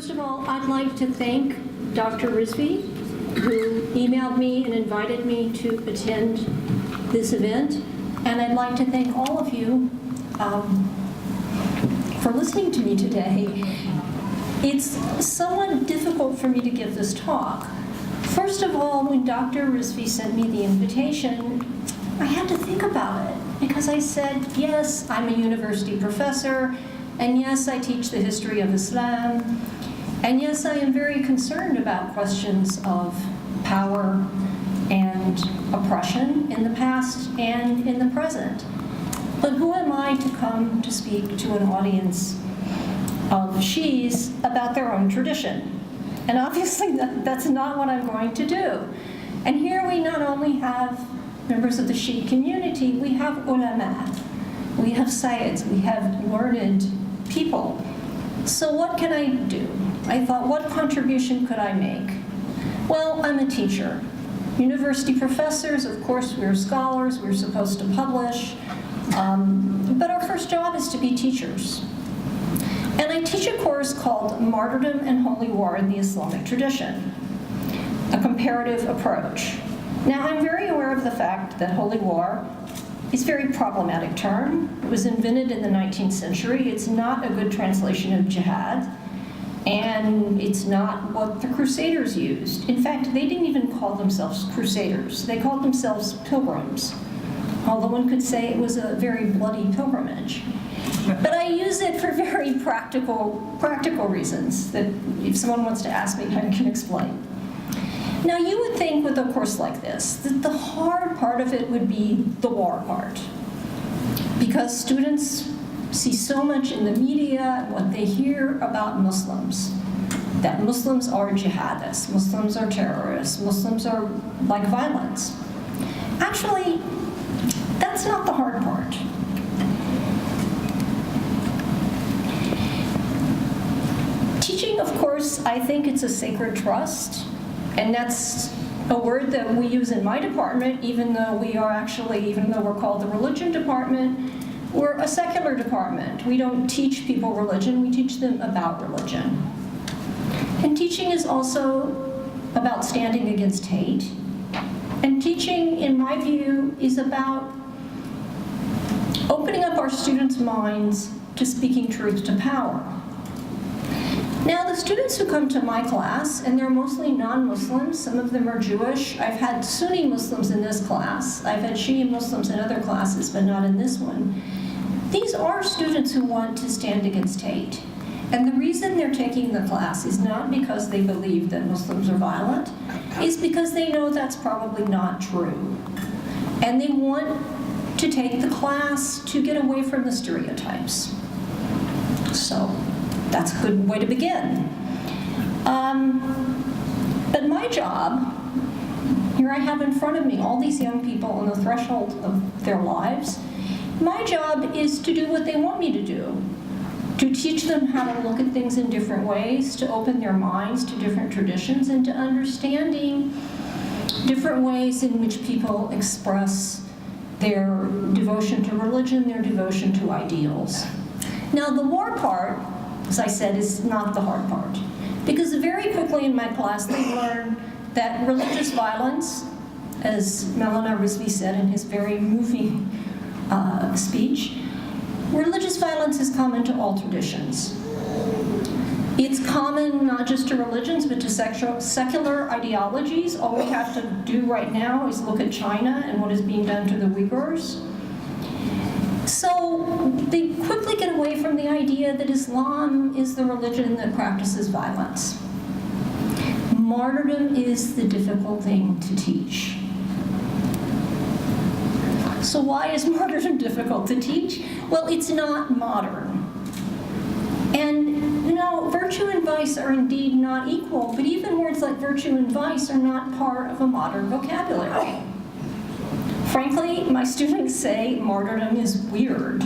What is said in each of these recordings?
First of all, I'd like to thank Dr. Rizvi, who emailed me and invited me to attend this event. And I'd like to thank all of you for listening to me today. It's somewhat difficult for me to give this talk. First of all, when Dr. Rizvi sent me the invitation, I had to think about it because I said, yes, I'm a university professor, and yes, I teach the history of Islam, and yes, I am very concerned about questions of power and oppression in the past and in the present. But who am I to come to speak to an audience of Shi'is about their own tradition? And obviously that's not what I'm going to do. And here we not only have members of the Shi'i community, we have ulama, we have sayyids, we have learned people. So what can I do? I thought, what contribution could I make? Well, I'm a teacher. University professors, of course, we're scholars, we're supposed to publish, but our first job is to be teachers. And I teach a course called Martyrdom and Holy War in the Islamic Tradition, a comparative approach. Now, I'm very aware of the fact that holy war is a very problematic term. It was invented in the 19th century. It's not a good translation of jihad, and it's not what the Crusaders used. In fact, they didn't even call themselves Crusaders. They called themselves pilgrims, although one could say it was a very bloody pilgrimage. But I use it for very practical reasons that if someone wants to ask me, I can explain. Now, you would think with a course like this that the hard part of it would be the war part, because students see so much in the media, what they hear about Muslims, that Muslims are jihadists, Muslims are terrorists, Muslims are like violence. Actually, that's not the hard part. Teaching, of course, I think it's a sacred trust. And that's a word that we use in my department, even though we're called the religion department, we're a secular department. We don't teach people religion, we teach them about religion. And teaching is also about standing against hate. And teaching, in my view, is about opening up our students' minds to speaking truth to power. Now, the students who come to my class, and they're mostly non-Muslims, some of them are Jewish. I've had Sunni Muslims in this class. I've had Shia Muslims in other classes, but not in this one. These are students who want to stand against hate. And the reason they're taking the class is not because they believe that Muslims are violent, it's because they know that's probably not true. And they want to take the class to get away from the stereotypes. So that's a good way to begin. But my job, here I have in front of me all these young people on the threshold of their lives. My job is to do what they want me to do, to teach them how to look at things in different ways, to open their minds to different traditions, and to understanding different ways in which people express their devotion to religion, their devotion to ideals. Now, the war part, as I said, is not the hard part. Because very quickly in my class, they learn that religious violence, as Maulana Rizvi said in his very moving speech, religious violence is common to all traditions. It's common not just to religions, but to secular ideologies. All we have to do right now is look at China and what is being done to the Uyghurs. So they quickly get away from the idea that Islam is the religion that practices violence. Martyrdom is the difficult thing to teach. So why is martyrdom difficult to teach? Well, it's not modern. And, you know, virtue and vice are indeed not equal, but even words like virtue and vice are not part of a modern vocabulary. Frankly, my students say martyrdom is weird.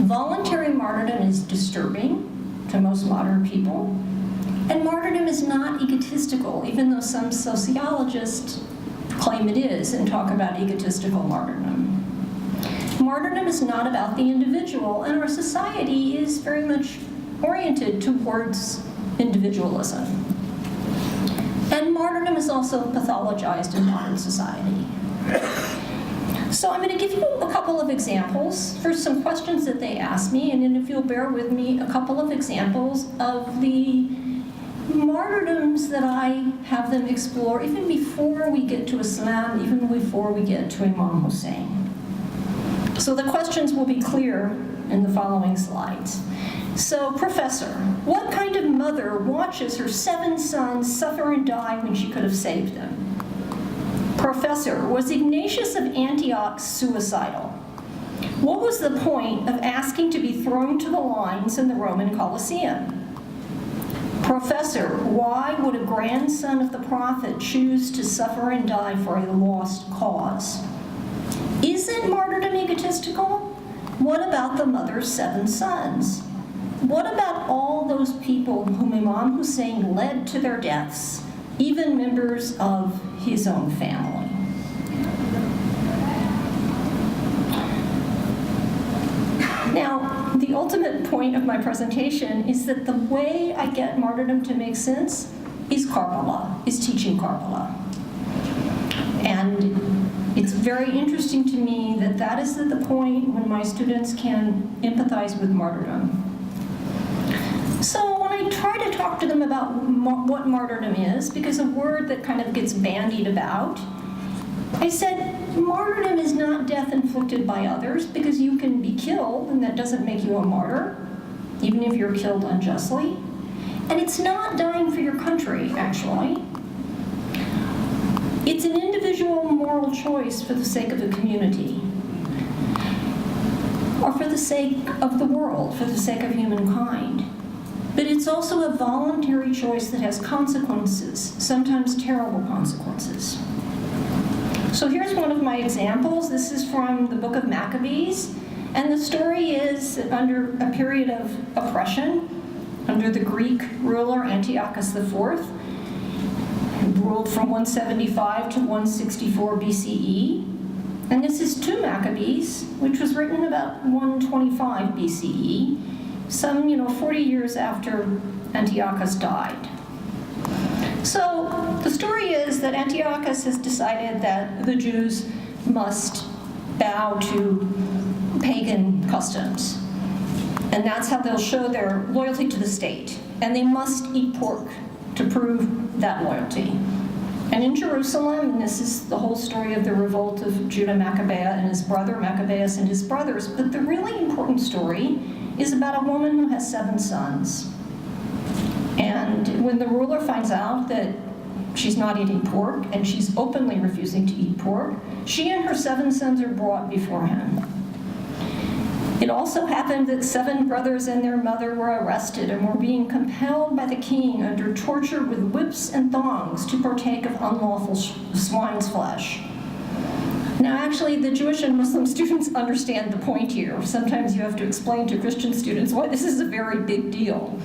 Voluntary martyrdom is disturbing to most modern people, and martyrdom is not egotistical, even though some sociologists claim it is and talk about egotistical martyrdom. Martyrdom is not about the individual, and our society is very much oriented towards individualism. And martyrdom is also pathologized in modern society. So I'm going to give you a couple of examples. First, some questions that they asked me, and then if you'll bear with me, a couple of examples of the martyrdoms that I have them explore even before we get to Islam, even before we get to Imam Hussain. So the questions will be clear in the following slides. So, Professor, what kind of mother watches her 7 sons suffer and die when she could have saved them? Professor, was Ignatius of Antioch suicidal? What was the point of asking to be thrown to the lions in the Roman Colosseum? Professor, why would a grandson of the prophet choose to suffer and die for a lost cause? Isn't martyrdom egotistical? What about the mother's 7 sons? What about all those people whom Imam Hussain led to their deaths, even members of his own family? Now, the ultimate point of my presentation is that the way I get martyrdom to make sense is Karbala, is teaching Karbala. And it's very interesting to me that that is at the point when my students can empathize with martyrdom. So when I try to talk to them about what martyrdom is, because a word that kind of gets bandied about, I said, martyrdom is not death inflicted by others, because you can be killed, and that doesn't make you a martyr, even if you're killed unjustly. And it's not dying for your country, actually. It's an individual moral choice for the sake of the community, or for the sake of the world, for the sake of humankind. But it's also a voluntary choice that has consequences, sometimes terrible consequences. So here's one of my examples. This is from the book of Maccabees. And the story is that under a period of oppression, under the Greek ruler Antiochus IV, who ruled from 175 to 164 BCE. And this is 2 Maccabees, which was written about 125 BCE, some 40 years after Antiochus died. So the story is that Antiochus has decided that the Jews must bow to pagan customs. And that's how they'll show their loyalty to the state. And they must eat pork to prove that loyalty. And in Jerusalem, and this is the whole story of the revolt of Judah Maccabea and his brother Maccabeus and his brothers, but the really important story is about a woman who has 7 sons. And when the ruler finds out that she's not eating pork, and she's openly refusing to eat pork, she and her 7 sons are brought before him. It also happened that 7 brothers and their mother were arrested and were being compelled by the king under torture with whips and thongs to partake of unlawful swine's flesh. Now, actually, the Jewish and Muslim students understand the point here. Sometimes you have to explain to Christian students why this is a very big deal.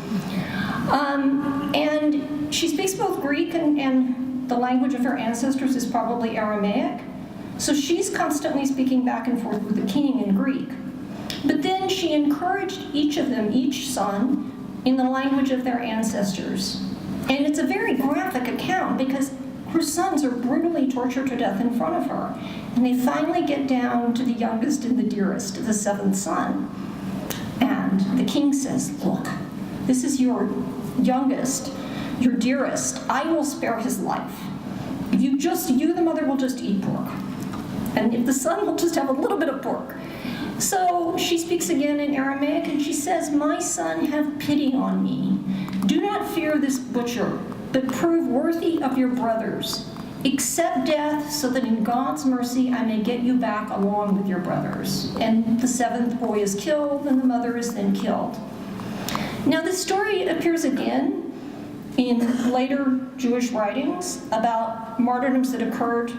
And she speaks both Greek and the language of her ancestors is probably Aramaic. So she's constantly speaking back and forth with the king in Greek. But then she encouraged each of them, each son, in the language of their ancestors. And it's a very graphic account because her sons are brutally tortured to death in front of her. And they finally get down to the youngest and the dearest, the 7th son. And the king says, look, this is your youngest, your dearest. I will spare his life. If you, the mother, will just eat pork. And if the son will just have a little bit of pork. So she speaks again in Aramaic, and she says, my son, have pity on me. Do not fear this butcher, but prove worthy of your brothers. Accept death so that in God's mercy I may get you back along with your brothers. And the 7th boy is killed, and the mother is then killed. Now this story appears again in later Jewish writings about martyrdoms that occurred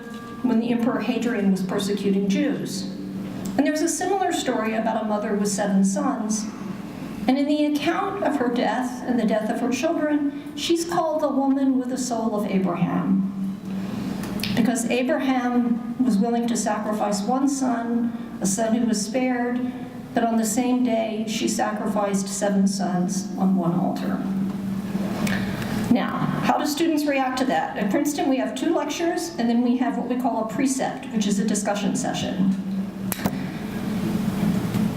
when the Emperor Hadrian was persecuting Jews. And there's a similar story about a mother with 7 sons. And in the account of her death and the death of her children, she's called the woman with the soul of Abraham. Because Abraham was willing to sacrifice 1 son, a son who was spared, but on the same day she sacrificed 7 sons on 1 altar. Now, how do students react to that? At Princeton, we have 2 lectures, and then we have what we call a precept, which is a discussion session.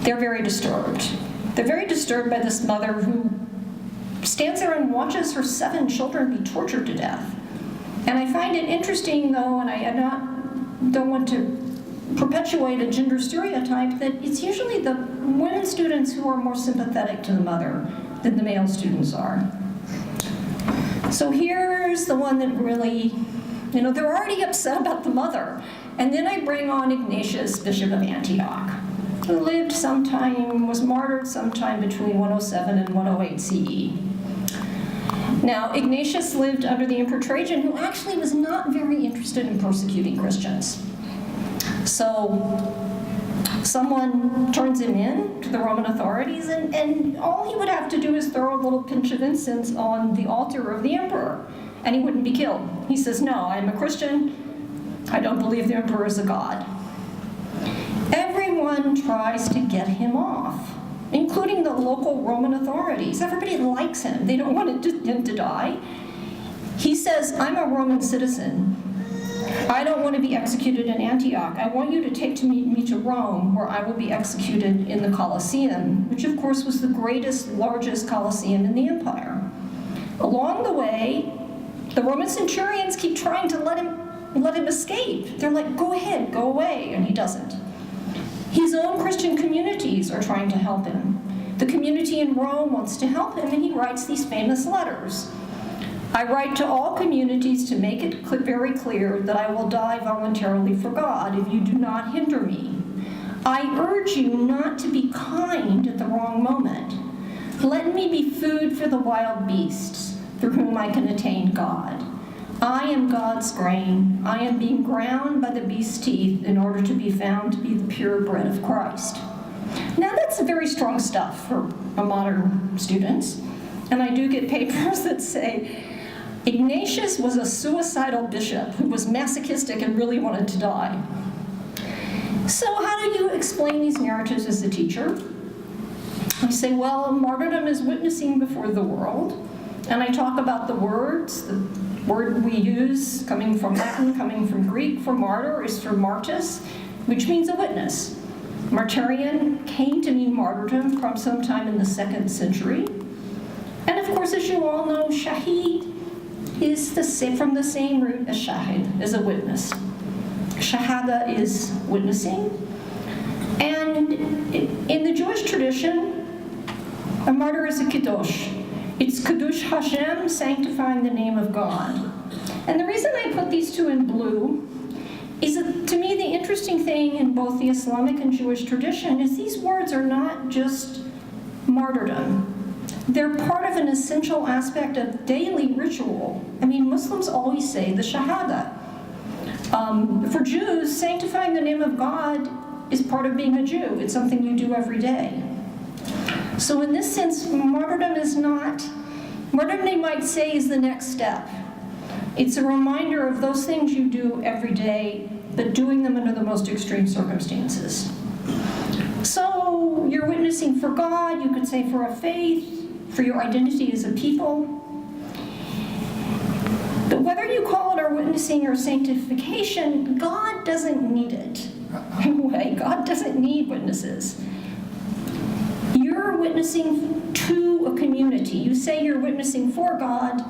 They're very disturbed. They're very disturbed by this mother who stands there and watches her 7 children be tortured to death. And I find it interesting, though, and I don't want to perpetuate a gender stereotype, that it's usually the women students who are more sympathetic to the mother than the male students are. So here's the one that really, they're already upset about the mother. And then I bring on Ignatius, Bishop of Antioch, who was martyred sometime between 107 and 108 CE. Now, Ignatius lived under the Emperor Trajan, who actually was not very interested in persecuting Christians. So someone turns him in to the Roman authorities, and all he would have to do is throw a little pinch of incense on the altar of the emperor, and he wouldn't be killed. He says, no, I'm a Christian. I don't believe the emperor is a god. Everyone tries to get him off, including the local Roman authorities. Everybody likes him. They don't want him to die. He says, I'm a Roman citizen. I don't want to be executed in Antioch. I want you to take me to Rome, where I will be executed in the Colosseum, which of course was the largest Colosseum in the empire. Along the way, the Roman centurions keep trying to let him escape. They're like, go ahead, go away, and he doesn't. His own Christian communities are trying to help him. The community in Rome wants to help him, and he writes these famous letters. I write to all communities to make it very clear that I will die voluntarily for God if you do not hinder me. I urge you not to be kind at the wrong moment. Let me be food for the wild beasts through whom I can attain God. I am God's grain. I am being ground by the beast's teeth in order to be found to be the pure bread of Christ. Now that's very strong stuff for modern students. And I do get papers that say, Ignatius was a suicidal bishop who was masochistic and really wanted to die. So how do you explain these narratives as a teacher? I say, well, martyrdom is witnessing before the world. And I talk about the words. The word we use, coming from Latin, coming from Greek for martyr, is for martus, which means a witness. Martyrion came to mean martyrdom from sometime in the 2nd century. And of course, as you all know, shahid is from the same root as shahid, as a witness. Shahada is witnessing. And in the Jewish tradition, a martyr is a kiddush. It's Kiddush Hashem, sanctifying the name of God. And the reason I put these 2 in blue is that, to me, the interesting thing in both the Islamic and Jewish tradition is these words are not just martyrdom. They're part of an essential aspect of daily ritual. I mean, Muslims always say the Shahada. For Jews, sanctifying the name of God is part of being a Jew. It's something you do every day. So in this sense, martyrdom they might say, is the next step. It's a reminder of those things you do every day, but doing them under the most extreme circumstances. So you're witnessing for God, you could say for a faith, for your identity as a people. But whether you call it our witnessing or sanctification, God doesn't need it. Anyway, God doesn't need witnesses. You're witnessing to a community. You say you're witnessing for God.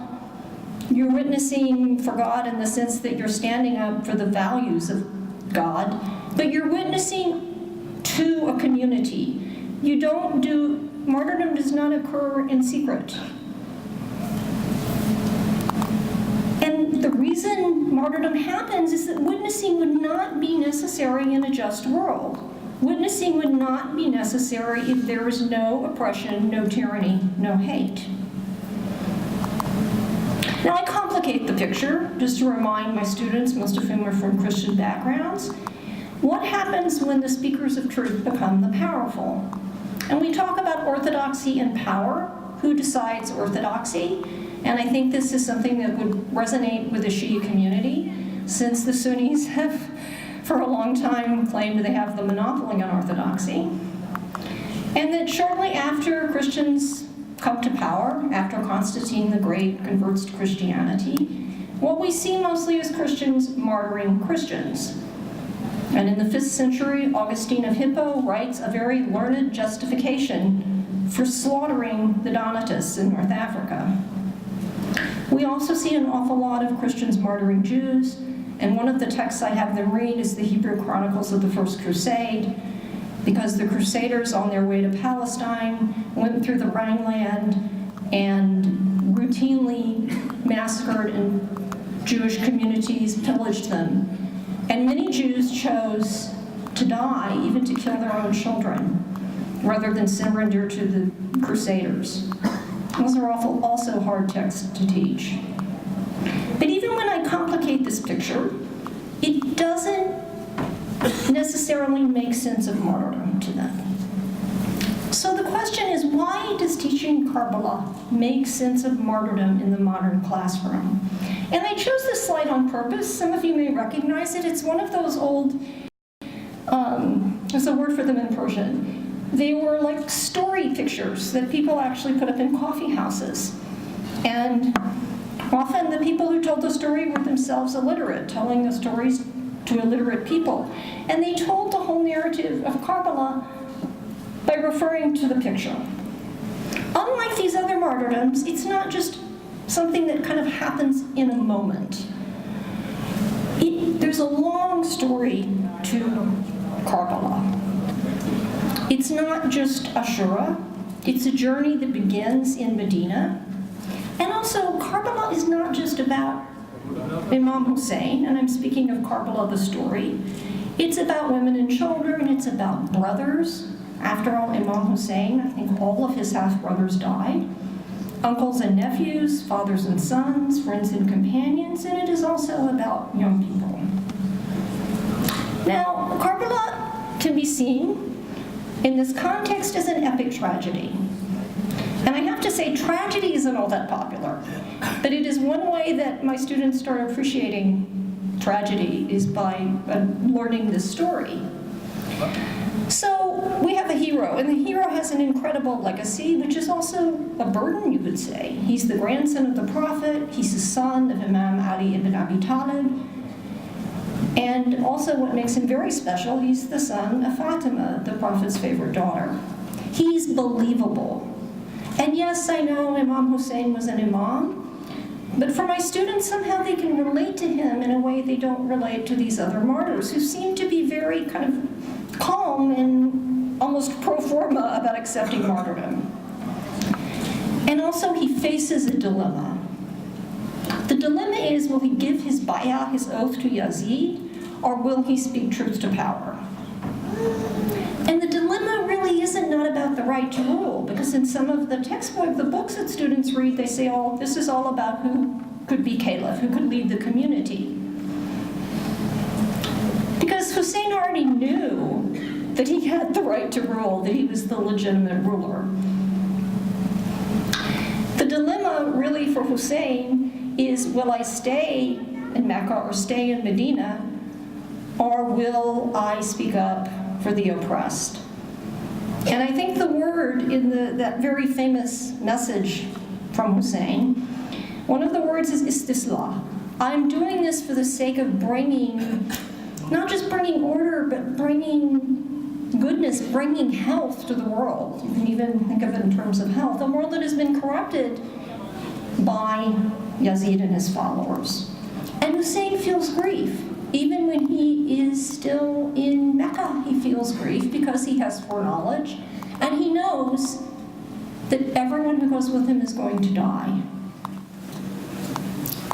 You're witnessing for God in the sense that you're standing up for the values of God, but you're witnessing to a community. Martyrdom does not occur in secret. And the reason martyrdom happens is that witnessing would not be necessary in a just world. Witnessing would not be necessary if there was no oppression, no tyranny, no hate. Now, I complicate the picture just to remind my students, most of whom are from Christian backgrounds, what happens when the speakers of truth become the powerful? And we talk about orthodoxy and power. Who decides orthodoxy? And I think this is something that would resonate with the Shia community, since the Sunnis have, for a long time, claimed they have the monopoly on orthodoxy. And that shortly after Christians come to power after Constantine the Great converts to Christianity, what we see mostly is Christians martyring Christians. And in the 5th century, Augustine of Hippo writes a very learned justification for slaughtering the Donatists in North Africa. We also see an awful lot of Christians martyring Jews, and one of the texts I have them read is the Hebrew Chronicles of the First Crusade, because the Crusaders on their way to Palestine went through the Rhineland and routinely massacred and Jewish communities, pillaged them. And many Jews chose to die, even to kill their own children, rather than surrender to the Crusaders. Those are also hard texts to teach. But even when I complicate this picture, it doesn't necessarily make sense of martyrdom to them. So the question is, why does teaching Karbala make sense of martyrdom in the modern classroom? And I chose this slide on purpose. Some of you may recognize it. It's one of those old, there's a word for them in Persian. They were like story pictures that people actually put up in coffee houses. And often the people who told the story were themselves illiterate, telling the stories to illiterate people. And they told the whole narrative of Karbala by referring to the picture. Unlike these other martyrdoms, it's not just something that kind of happens in a moment. There's a long story to Karbala. It's not just Ashura. It's a journey that begins in Medina. And also, Karbala is not just about Imam Hussain, and I'm speaking of Karbala, the story. It's about women and children. It's about brothers. After all, Imam Hussain, I think all of his half-brothers died. Uncles and nephews, fathers and sons, friends and companions, and it is also about young people. Now, Karbala can be seen in this context as an epic tragedy. And I have to say, tragedy isn't all that popular, but it is one way that my students start appreciating tragedy is by learning this story. So we have a hero, and the hero has an incredible legacy, which is also a burden, you would say. He's the grandson of the prophet. He's the son of Imam Ali ibn Abi Talib. And also what makes him very special, he's the son of Fatima, the prophet's favorite daughter. He's believable. And yes, I know Imam Hussain was an imam, but for my students, somehow they can relate to him in a way they don't relate to these other martyrs, who seem to be very kind of calm and almost pro forma about accepting martyrdom. And also he faces a dilemma. The dilemma is, will he give his bay'ah, his oath to Yazid, or will he speak truth to power? And the dilemma really isn't not about the right to rule, because in some of the textbook, the books that students read, they say, oh, this is all about who could be caliph, who could lead the community. Because Hussein already knew that he had the right to rule, that he was the legitimate ruler. The dilemma really for Hussein is, will I stay in Mecca or stay in Medina, or will I speak up for the oppressed? And I think the word in that very famous message from Hussein, one of the words is istislah. I'm doing this for the sake of bringing, not just bringing order, but bringing goodness, bringing health to the world. You can even think of it in terms of health. A world that has been corrupted by Yazid and his followers. And Hussein feels grief. Even when he is still in Mecca, he feels grief because he has foreknowledge, and he knows that everyone who goes with him is going to die.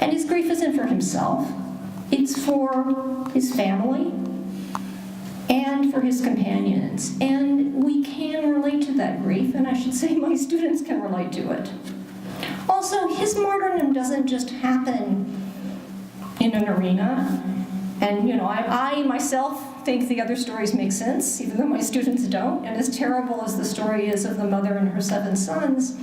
And his grief isn't for himself, it's for his family and for his companions. And we can relate to that grief, and I should say my students can relate to it. Also, his martyrdom doesn't just happen in an arena. And I myself think the other stories make sense, even though my students don't. And as terrible as the story is of the mother and her 7 sons,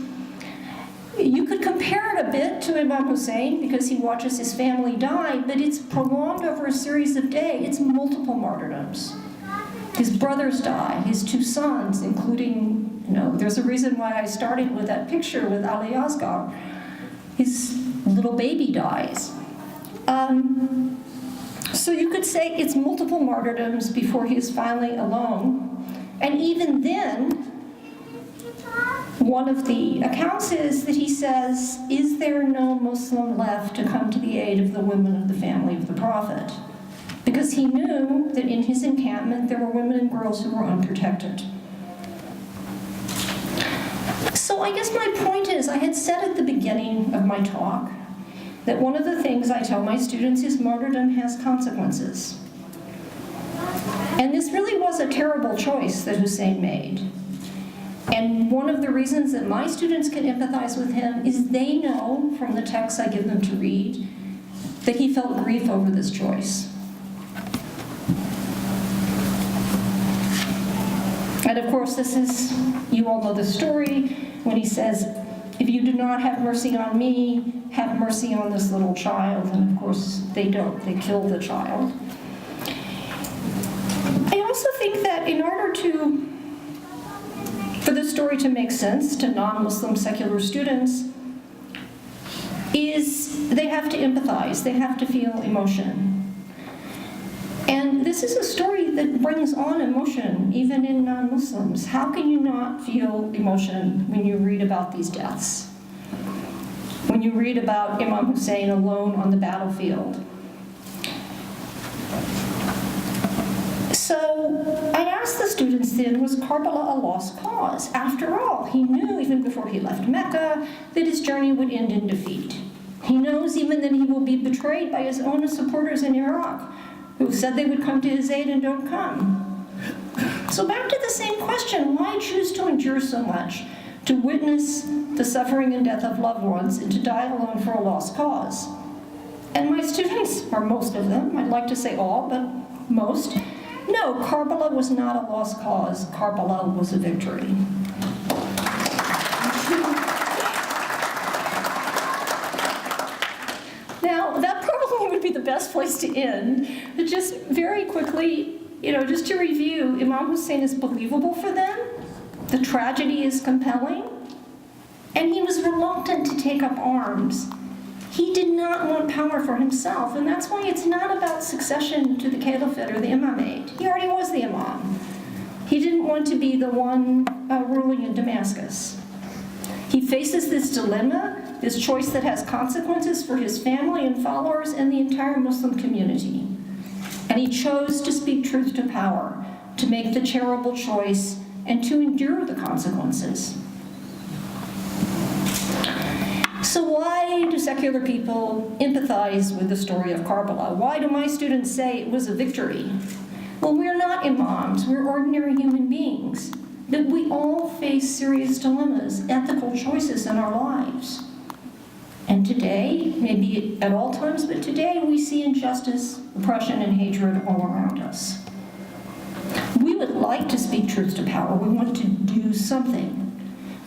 you could compare it a bit to Imam Hussain because he watches his family die, but it's prolonged over a series of days. It's multiple martyrdoms. His brothers die, his 2 sons, including There's a reason why I started with that picture with Ali Asghar. His little baby dies. So you could say it's multiple martyrdoms before he is finally alone. And even then, one of the accounts is that he says, "Is there no Muslim left to come to the aid of the women of the family of the Prophet?" Because he knew that in his encampment there were women and girls who were unprotected. So I guess my point is, I had said at the beginning of my talk that one of the things I tell my students is martyrdom has consequences. And this really was a terrible choice that Hussain made. And one of the reasons that my students can empathize with him is they know from the texts I give them to read that he felt grief over this choice. And of course, you all know the story when he says, "If you do not have mercy on me, have mercy on this little child." And of course, they don't. They kill the child. I also think that in order for the story to make sense to non-Muslim secular students, they have to empathize. They have to feel emotion. And this is a story that brings on emotion, even in non-Muslims. How can you not feel emotion when you read about these deaths? When you read about Imam Hussain alone on the battlefield? So I asked the students then, was Karbala a lost cause? After all, he knew even before he left Mecca that his journey would end in defeat. He knows even that he will be betrayed by his own supporters in Iraq, who said they would come to his aid and don't come. So back to the same question, why choose to endure so much, to witness the suffering and death of loved ones, and to die alone for a lost cause? And my students, or most of them, I'd like to say all, but most, no, Karbala was not a lost cause. Karbala was a victory. Now, that probably would be the best place to end. But just very quickly, just to review, Imam Hussain is believable for them. The tragedy is compelling. And he was reluctant to take up arms. He did not want power for himself, and that's why it's not about succession to the caliphate or the imamate. He already was the imam. He didn't want to be the one ruling in Damascus. He faces this dilemma, this choice that has consequences for his family and followers and the entire Muslim community. And he chose to speak truth to power, to make the terrible choice, and to endure the consequences. So why do secular people empathize with the story of Karbala? Why do my students say it was a victory? Well, we're not imams, we're ordinary human beings. That we all face serious dilemmas, ethical choices in our lives. And today, maybe at all times, but today we see injustice, oppression, and hatred all around us. We would like to speak truth to power. We want to do something.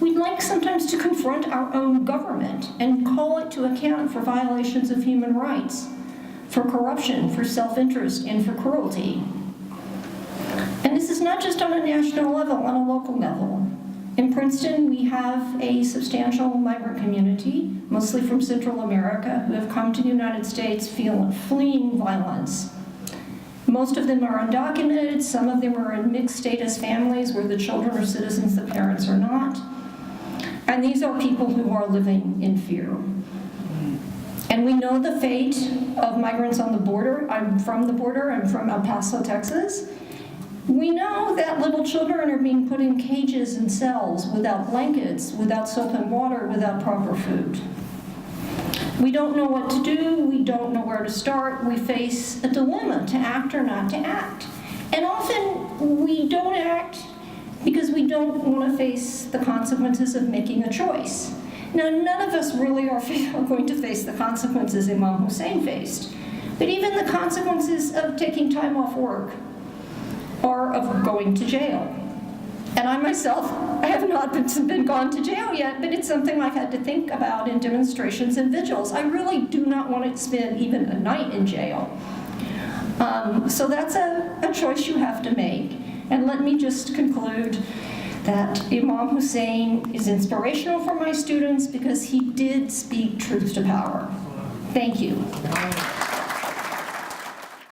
We'd like sometimes to confront our own government and call it to account for violations of human rights, for corruption, for self-interest, and for cruelty. And this is not just on a national level, on a local level. In Princeton, we have a substantial migrant community, mostly from Central America, who have come to the United States fleeing violence. Most of them are undocumented, some of them are in mixed status families where the children are citizens, the parents are not. And these are people who are living in fear. And we know the fate of migrants on the border. I'm from the border, I'm from El Paso, Texas. We know that little children are being put in cages and cells without blankets, without soap and water, without proper food. We don't know what to do, we don't know where to start, we face a dilemma to act or not to act. And often we don't act because we don't want to face the consequences of making a choice. Now, none of us really are going to face the consequences Imam Hussain faced, but even the consequences of taking time off work or of going to jail. And I myself, I have not been gone to jail yet, but it's something I've had to think about in demonstrations and vigils. I really do not want to spend even a night in jail. So that's a choice you have to make. And let me just conclude that Imam Hussain is inspirational for my students because he did speak truth to power. Thank you.